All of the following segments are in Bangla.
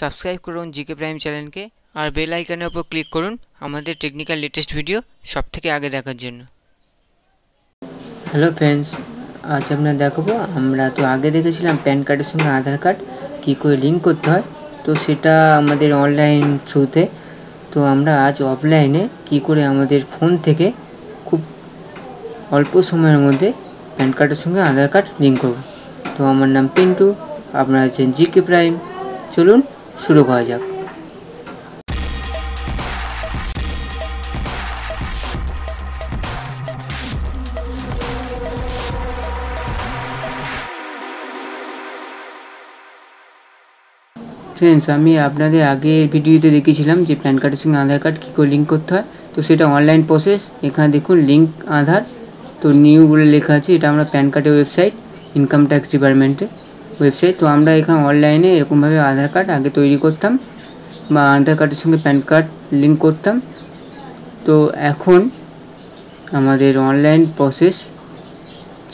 সাবস্ক্রাইব করুন জিকে প্রাইম চ্যানেলকে আর বেল আইকনের উপর ক্লিক করুন আমাদের টেকনিক্যাল লেটেস্ট ভিডিও সবথেকে আগে দেখার জন্য। হ্যালো ফ্রেন্ডস, আজ আমরা দেখাবো, আমরা তো আগে দেখেছিলাম প্যান কার্ডের সঙ্গে আধার কার্ড কী করে লিঙ্ক করতে হয়, তো সেটা আমাদের অনলাইন থ্রুতে। তো আমরা আজ অফলাইনে কী করে আমাদের ফোন থেকে খুব অল্প সময়ের মধ্যে প্যান কার্ডের সঙ্গে আধার কার্ড লিঙ্ক করব। তো আমার নাম পিন্টু, আপনারা আছেন জিকে প্রাইম। চলুন শুরু করা যাক। ফ্রেন্ডস, আমি আপনাদের আগের ভিডিওতে দেখিয়েছিলাম যে প্যান কার্ডের সঙ্গে আধার কার্ড কী করে লিঙ্ক করতে হয়। তো সেটা অনলাইন প্রসেস। এখানে দেখুন লিঙ্ক আধার, তো নিউ বলে লেখা আছে। এটা আমরা প্যান কার্ডের ওয়েবসাইট, ইনকাম ট্যাক্স ডিপার্টমেন্টের ওয়েবসাইট। তো আমরা এখানে অনলাইনে এরকমভাবে আধার কার্ড আগে তৈরি করতাম বা আধার কার্ডের সঙ্গে প্যান কার্ড লিঙ্ক করতাম। তো এখন আমাদের অনলাইন প্রসেস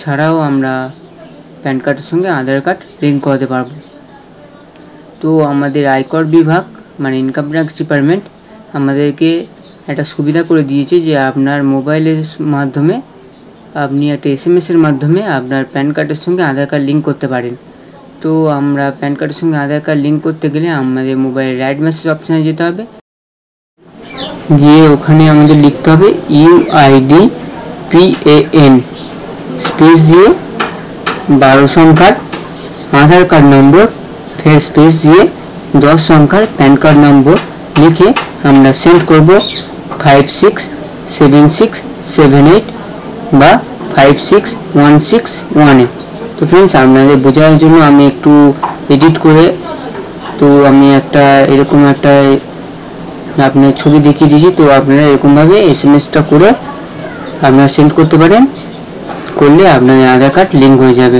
ছাড়াও আমরা প্যান কার্ডের সঙ্গে আধার কার্ড লিঙ্ক করাতে পারবো। তো আমাদের আয়কর বিভাগ মানে ইনকাম ট্যাক্স ডিপার্টমেন্ট আমাদেরকে একটা সুবিধা করে দিয়েছে যে আপনার মোবাইলের মাধ্যমে আপনি একটা SMS-এর মাধ্যমে আপনার প্যান কার্ডের সঙ্গে আধার কার্ড লিঙ্ক করতে পারেন। তো আমরা প্যান কার্ডের সঙ্গে আধার কার্ড লিঙ্ক করতে গেলে আমাদের মোবাইলের রাইট মেসেজ অপশানে যেতে হবে, গিয়ে ওখানে আমাদের লিখতে হবে UIDPAN স্পেস দিয়ে 12 সংখ্যার আধার কার্ড নম্বর, ফের স্পেস দিয়ে 10 সংখ্যার প্যান কার্ড নম্বর লিখে আমরা সেন্ড করব 567678 বা 56161-এ। তো ফ্রেন্ডস, আপনাদের বোঝার জন্য আমি একটু এডিট করে, তো আমি একটা এরকম একটা আপনার ছবি দেখিয়ে দিয়েছি। তো আপনারা এরকমভাবে SMS-টা করে আপনারা সেন্ড করতে পারেন, করলে আপনাদের আধার কার্ড লিঙ্ক হয়ে যাবে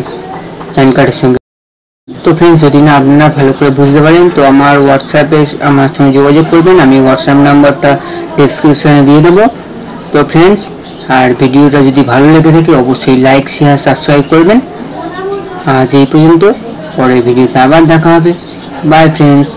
প্যান কার্ডের সঙ্গে। তো ফ্রেন্ডস, যদি না আপনারা ভালো করে বুঝতে পারেন তো আমার হোয়াটসঅ্যাপে আমার সঙ্গে যোগাযোগ করবেন, আমি হোয়াটসঅ্যাপ নাম্বারটা ডেসক্রিপশনে দিয়ে দেবো। তো ফ্রেন্ডস, আর ভিডিওটা যদি ভালো লেগে থাকে অবশ্যই লাইক শেয়ার সাবস্ক্রাইব করবেন। আজ এই পর্যন্ত, পরের ভিডিওতে আবার দেখা হবে। By friends.